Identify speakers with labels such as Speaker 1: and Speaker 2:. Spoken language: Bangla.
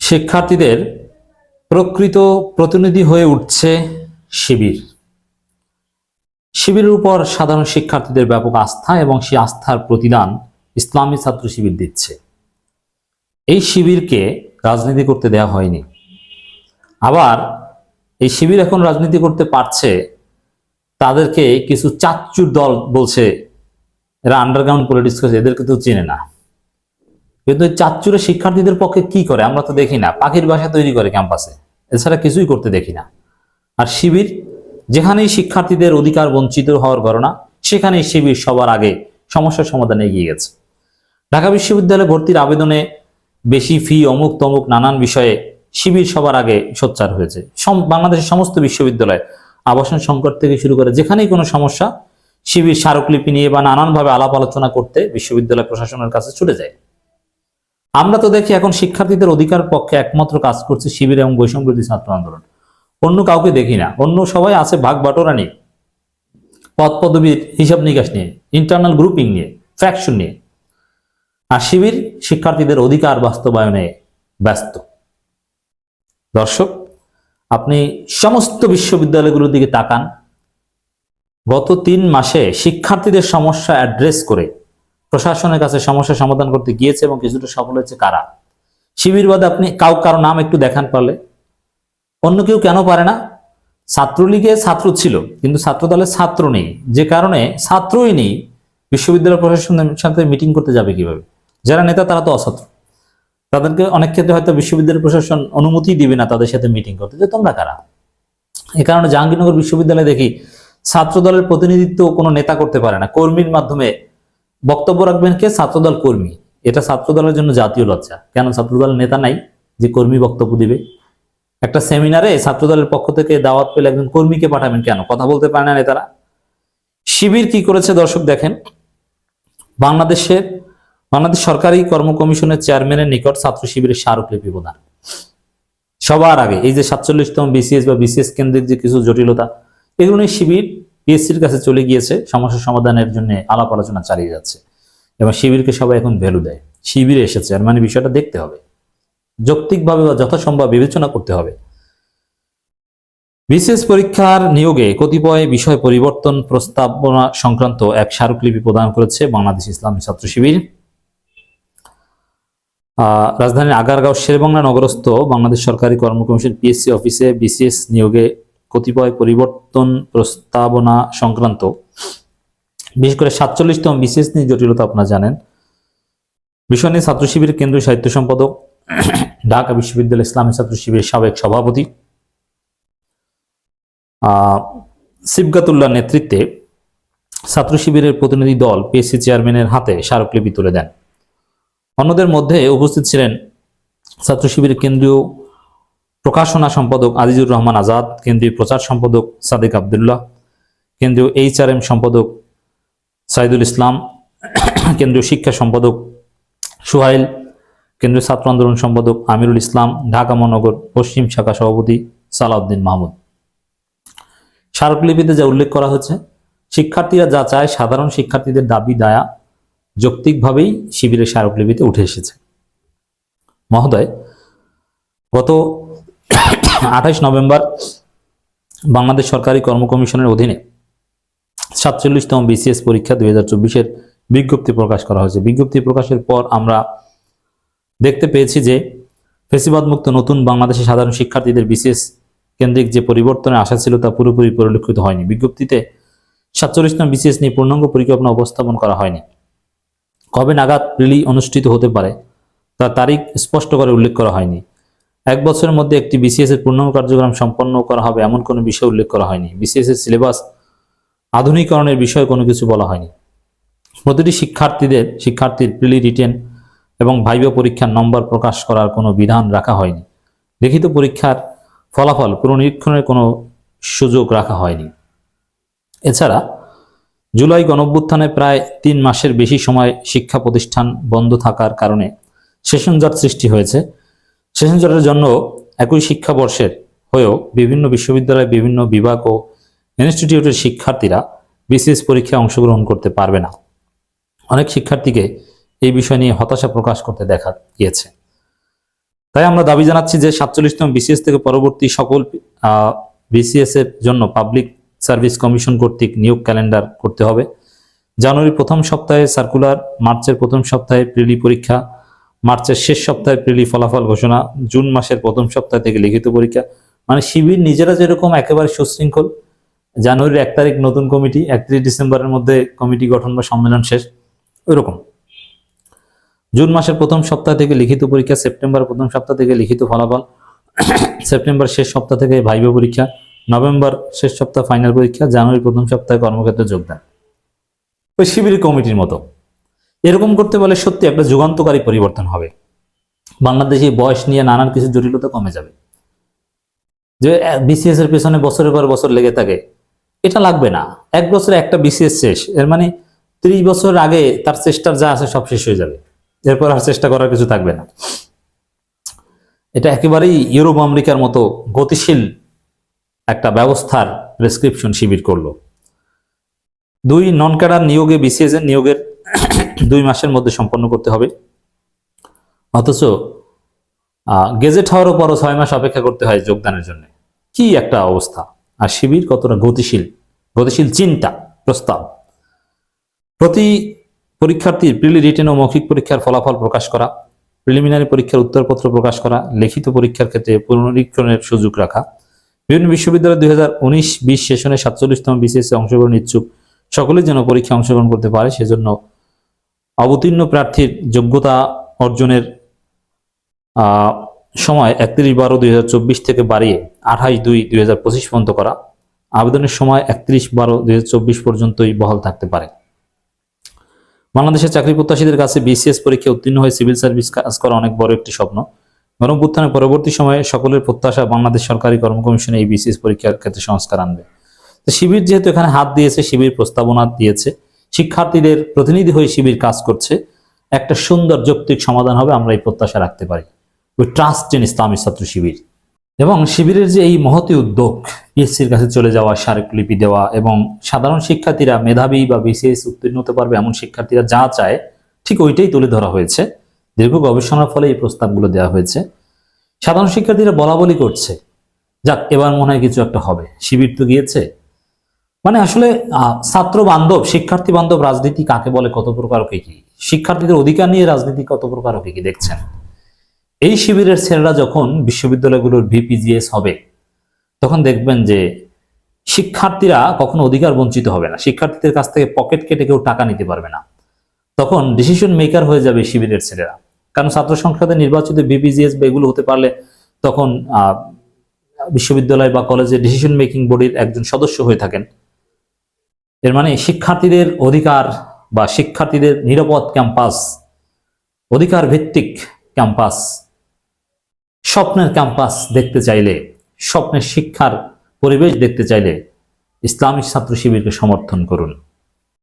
Speaker 1: শিক্ষার্থীদের প্রকৃত প্রতিনিধি হয়ে উঠছে শিবির। শিবিরের উপর সাধারণ শিক্ষার্থীদের ব্যাপক আস্থা এবং সেই আস্থার প্রতিদান ইসলামী ছাত্র শিবির দিচ্ছে। এই শিবিরকে রাজনীতি করতে দেওয়া হয়নি। আবার এই শিবির এখন রাজনীতি করতে পারছে, তাদেরকে কিছু চাচ্চুর দল বলছে এরা আন্ডারগ্রাউন্ড পলিটিক্স করছে, এদেরকে তো চেনে না। কিন্তু চাচ্চুরে শিক্ষার্থীদের পক্ষে কি করে আমরা তো দেখি না। পাখির বাসা তৈরি করে ক্যাম্পাসে, এছাড়া কিছুই করতে দেখি না। আর শিবির যেখানেই শিক্ষার্থীদের অধিকার বঞ্চিত হওয়ার ঘটনা, সেখানেই শিবির সবার আগে সমস্যার সমাধানে এগিয়ে গেছে। ঢাকা বিশ্ববিদ্যালয়ে ভর্তির আবেদনে বেশি ফি, অমুক তমুক নানান বিষয়ে শিবির সবার আগে সোচ্চার হয়েছে। বাংলাদেশের সমস্ত বিশ্ববিদ্যালয় আবাসন সংকট থেকে শুরু করে যেখানেই কোনো সমস্যা, শিবির স্মারকলিপি নিয়ে বা নানানভাবে আলাপ আলোচনা করতে বিশ্ববিদ্যালয় প্রশাসনের কাছে ছুটে যায়। আমরা তো দেখি এখন শিক্ষার্থীদের অধিকার পক্ষে একমাত্র কাজ করছে শিবির এবং বৈষম্যবিরোধী ছাত্র আন্দোলন। অন্য কাউকে দেখি না। অন্য সবাই আছে ভাগ বাটোরা নিয়ে, পদ পদবীর হিসাব নিকাশ নিয়ে, ইন্টারনাল গ্রুপিং নিয়ে, ফ্যাকশন নিয়ে। আর শিবির শিক্ষার্থীদের অধিকার বাস্তবায়নে ব্যস্ত। দর্শক, আপনি সমস্ত বিশ্ববিদ্যালয়গুলোর দিকে তাকান। গত 3 মাসে শিক্ষার্থীদের সমস্যা অ্যাড্রেস করে প্রশাসনের কাছে সমস্যা সমাধান করতে গিয়েছে এবং কিছুটা সফল হয়েছে কারা? শিবির বাদে আপনি কারো নাম একটু দেখান পারলে। অন্য কেউ কেন পারে না? ছাত্রলীগে ছাত্র ছিল, কিন্তু ছাত্র দলের ছাত্র নেই, যে কারণে ছাত্রই নেই। বিশ্ববিদ্যালয় প্রশাসনের সাথে মিটিং করতে যাবে কিভাবে? যারা নেতা তারা তো অছাত্র, তাদেরকে অনেক ক্ষেত্রে হয়তো বিশ্ববিদ্যালয় প্রশাসন অনুমতি দিবে না তাদের সাথে মিটিং করতে, যে তোমরা কারা। এ কারণে জাহাঙ্গীরনগর বিশ্ববিদ্যালয়ে দেখি ছাত্র দলের প্রতিনিধিত্ব কোনো নেতা করতে পারে না। কর্মীর মাধ্যমে বক্তব্য রাখবেন কে? ছাত্রদল কর্মী। এটা ছাত্রদলের জন্য জাতীয় লজ্জা। কেন ছাত্রদলের নেতা নাই যে কর্মী বক্তব্য দিবে? একটা সেমিনারে ছাত্রদলের পক্ষ থেকে দাওয়াত পেলে একজন কর্মীকে পাঠাবেন কেন? কথা বলতে পারে না নেতারা। শিবির কি করেছে দর্শক দেখেন। বাংলাদেশ সরকারি কর্ম কমিশনের চেয়ারম্যানের নিকট ছাত্র শিবিরের স্মারকলিপি প্রদান। সবার আগে এই যে 47তম বিসিএস বা বিসিএস কেন্দ্রিক যে কিছু জটিলতা, এগুলো নিয়ে শিবির পিএসসির কাছে চলে গিয়েছে, সমস্যা সমাধানের জন্য আলাপ আলোচনা চালিয়ে যাচ্ছে এবং শিবিরকে সবাই এখন ভ্যালু দেয়। শিবিরে এসেছে, আর মানে বিষয়টা দেখতে হবে, যৌক্তিকভাবে বা যথাসম্ভব বিবেচনা করতে হবে। বিসিএস পরীক্ষার নিয়োগে কতিপয় বিষয় পরিবর্তন প্রস্তাবনা সংক্রান্ত এক স্মারকলিপি প্রদান করেছে বাংলাদেশ ইসলামী ছাত্র শিবির। রাজধানীর আগারগাঁও শেরেবাংলা নগরস্থ বাংলাদেশ সরকারি কর্ম কমিশন পিএসসি অফিসে বিসিএস নিয়োগে কতিপয় পরিবর্তন প্রস্তাবনা সংক্রান্ত, বিশেষ করে 47তম বিসিএস নিয়ে জটিলতা আপনারা জানেন। বিষয় নিয়ে ছাত্র শিবিরের কেন্দ্রীয় সাহিত্য সম্পাদক, ঢাকা বিশ্ববিদ্যালয় ইসলামী ছাত্র শিবিরের সাবেক সভাপতি সিবগাতুল্লাহ নেতৃত্বে ছাত্র শিবিরের প্রতিনিধি দল পিএসসি চেয়ারম্যানের হাতে স্মারকলিপি তুলে দেন। অন্যদের মধ্যে উপস্থিত ছিলেন ছাত্র শিবিরের কেন্দ্রীয় প্রকাশনা সম্পাদক আজিজুর রহমান আজাদ, কেন্দ্রীয় প্রচার সম্পাদক সাদেক আবদুল্লাহ, কেন্দ্রীয় এইচআরএম সম্পাদক সাইদুল ইসলাম, কেন্দ্রীয় শিক্ষা সম্পাদক সুহাইল, কেন্দ্রীয় ছাত্র আন্দোলন সম্পাদক আমিরুল ইসলাম, ঢাকা মহানগর পশ্চিম শাখা সভাপতি সালাউদ্দিন মাহমুদ। স্মারকলিপিতে যা উল্লেখ করা হচ্ছে, শিক্ষার্থীরা যা চায়, সাধারণ শিক্ষার্থীদের দাবি দায়া যৌক্তিকভাবেই শিবিরের স্মারকলিপিতে উঠে এসেছে। মহোদয়, গত 28 নভেম্বর বাংলাদেশ সরকারি কর্ম কমিশনের অধীনে 47তম বিসিএস পরীক্ষা 2024-এর বিজ্ঞপ্তি প্রকাশ করা হয়েছে। বিজ্ঞপ্তি প্রকাশের পর আমরা দেখতে পেয়েছি যে ফেসিবাদ মুক্ত নতুন বাংলাদেশে সাধারণ শিক্ষার্থীদের বিসিএস কেন্দ্রিক যে পরিবর্তনের আশা ছিল তা পুরোপুরি পরিলক্ষিত হয়নি। বিজ্ঞপ্তিতে 47তম বিসিএস নিয়ে পূর্ণাঙ্গ পরিকল্পনা উপস্থাপন করা হয়নি। কবে নাগাদ প্রিলি অনুষ্ঠিত হতে পারে তার তারিখ স্পষ্ট করে উল্লেখ করা হয়নি। 1 বছরের মধ্যে একটি বিসিএস এর পূর্ণাঙ্গ কার্যক্রম সম্পন্ন করা হবে এমন কোনো বিষয় উল্লেখ করা হয়নি। বিসিএস এর সিলেবাস আধুনিকরণের বিষয়ে কোনো কিছু বলা হয়নি। প্রতিটি শিক্ষার্থীর প্রিলি, রিটেন এবং ভাইভা পরীক্ষার নম্বর প্রকাশ করার কোনো বিধান রাখা হয়নি। লিখিত পরীক্ষার ফলাফল পুনরীক্ষণের কোনো সুযোগ রাখা হয়নি। এছাড়া জুলাই গণঅভ্যুত্থানে প্রায় 3 মাসের বেশি সময় শিক্ষা প্রতিষ্ঠান বন্ধ থাকার কারণে সেশন জট সৃষ্টি হয়েছে। সেশন জটের জন্য একই শিক্ষাবর্ষের হয়েও বিভিন্ন বিশ্ববিদ্যালয়, বিভিন্ন বিভাগ ও ইনস্টিটিউটের শিক্ষার্থীরা বিসিএস পরীক্ষায় অংশগ্রহণ করতে পারবে না। অনেক শিক্ষার্থীকে এই বিষয় নিয়ে হতাশা প্রকাশ করতে দেখা গিয়েছে। তাই আমরা দাবি জানাচ্ছি যে 47তম বিসিএস থেকে পরবর্তী সকল বিসিএস এর জন্য পাবলিক সার্ভিস কমিশন কর্তৃক নিয়োগ ক্যালেন্ডার করতে হবে। জানুয়ারির প্রথম সপ্তাহে সার্কুলার, মার্চের প্রথম সপ্তাহে প্রিলি পরীক্ষা, মার্চের শেষ সপ্তাহে প্রিলি ফলাফল ঘোষণা, জুন মাসের প্রথম সপ্তাহ থেকে লিখিত পরীক্ষা। মানে শিবির নিজেরা যেরকম একেবারে সুশৃঙ্খল, জানুয়ারির 1 তারিখ নতুন কমিটি, 31 ডিসেম্বরের মধ্যে কমিটি গঠন বা সম্মেলন শেষ, ওইরকম। জুন মাসের প্রথম সপ্তাহ থেকে লিখিত পরীক্ষা, সেপ্টেম্বর প্রথম সপ্তাহ থেকে লিখিত ফলাফল, সেপ্টেম্বর শেষ সপ্তাহ থেকে ভাইভা পরীক্ষা, নভেম্বর শেষ সপ্তাহ ফাইনাল পরীক্ষা, জানুয়ারি প্রথম সপ্তাহে কর্মক্ষেত্রে যোগদান। ওই শিবির কমিটির মতো এরকম করতে বলে সত্যি একটা যুগান্তকারী পরিবর্তন হবে। বাংলাদেশে বয়স নিয়ে নানান কিছু জটিলতা কমে যাবে। যে বিসিএস এর পেছনে বছরের পর বছর লেগে থাকে, এটা লাগবে না। 1 বছরে একটা বিসিএস শেষ, এর মানে 30 বছর আগে তার চেষ্টার যা আছে সব শেষ হয়ে যাবে, এরপর আর চেষ্টা করার কিছু থাকবে না। এটা একেবারেই ইউরোপ আমেরিকার মতো গতিশীল একটা ব্যবস্থার প্রেসক্রিপশন শিবির করলো। 2 নন ক্যাডার নিয়োগে বিসিএস এর নিয়োগের 2 মাসের মধ্যে সম্পন্ন করতে হবে, অথচ গেজেট হওয়ারও পরও 6 মাস অপেক্ষা করতে হয় যোগদানের জন্য। কি একটা অবস্থা! আর শিবির কতটা গতিশীল চিন্তা প্রস্তাব। প্রতি পরীক্ষার্থীর প্রিলি, রিটেন ও মৌখিক পরীক্ষার ফলাফল প্রকাশ করা, প্রিলিমিনারি পরীক্ষার উত্তরপত্র প্রকাশ করা, লিখিত পরীক্ষার ক্ষেত্রে পুনরীক্ষণের সুযোগ রাখা। বিভিন্ন বিশ্ববিদ্যালয় 2019-20 সেশনে 47তম বিসিএস অংশগ্রহণ ইচ্ছুক সকলেই যেন পরীক্ষা অংশগ্রহণ করতে পারে, সেজন্য অবতীর্ণ প্রার্থীর যোগ্যতা অর্জনের সময় 31/12/2024 থেকে বাড়িয়ে 28/2/2025 পর্যন্ত করা। আবেদনের সময় 31/12/2024 পর্যন্তই বহাল থাকতে পারে। বাংলাদেশের চাকরি প্রত্যাশীদের কাছে বিসিএস পরীক্ষা উত্তীর্ণ হয়ে সিভিল সার্ভিস কাজ করা অনেক বড় একটি স্বপ্ন। গণঅভ্যুত্থানের পরবর্তী সময়ে সকলের প্রত্যাশা বাংলাদেশ সরকারি কর্ম কমিশন এই বিসিএস পরীক্ষার ক্ষেত্রে সংস্কার আনবে। তো শিবির যেহেতু এখানে হাত দিয়েছে, শিবির প্রস্তাবনা দিয়েছে, শিক্ষার্থীদের প্রতিনিধি হয়ে শিবির কাজ করছে, একটা সুন্দর যৌক্তিক সমাধান হবে, আমরা এই প্রত্যাশা রাখতে পারি। উই ট্রাস্ট ইন ইসলামী ছাত্র শিবির। এবং শিবিরের যে এই মহতী উদ্যোগ, পিএসসির কাছে চলে যাওয়া, স্মারকলিপি দেওয়া, এবং সাধারণ শিক্ষার্থীরা মেধাবী বা বিসিএস উত্তীর্ণ হতে পারবে এমন শিক্ষার্থীরা যা চায় ঠিক ওইটাই তুলে ধরা হয়েছে। দীর্ঘ গবেষণার ফলে এই প্রস্তাবগুলো দেওয়া হয়েছে। সাধারণ শিক্ষার্থীরা বলাবলি করছে, যাক এবার মনে হয় কিছু একটা হবে, শিবির তো গিয়েছে। মানে আসলে ছাত্র বান্ধব, শিক্ষার্থী বান্ধব রাজনীতি কাকে বলে, কত প্রকার কি কি, শিক্ষার্থীদের অধিকার নিয়ে রাজনীতি কত প্রকার কি দেখছেন। এই শিবিরের ছেলেরা যখন বিশ্ববিদ্যালয়গুলোর ভিপিজিএস হবে, তখন দেখবেন যে শিক্ষার্থীরা কখনো অধিকার বঞ্চিত হবে না, শিক্ষার্থীদের কাছ থেকে পকেট কেটে কেউ টাকা নিতে পারবে না। তখন ডিসিশন মেকার হয়ে যাবে শিবিরের ছেলেরা। কারণ ছাত্র সংসদে নির্বাচিত ভিপিজিএস বা এগুলো হতে পারলে তখন বিশ্ববিদ্যালয় বা কলেজের ডিসিশন মেকিং বডির একজন সদস্য হয়ে থাকেন। এর মানে শিক্ষার্থীদের অধিকার বা শিক্ষার্থীদের নিরাপদ ক্যাম্পাস, অধিকার ভিত্তিক ক্যাম্পাস, স্বপ্নের ক্যাম্পাস দেখতে চাইলে, স্বপ্নের শিক্ষার পরিবেশ দেখতে চাইলে ইসলামী ছাত্র শিবিরকে সমর্থন করুন।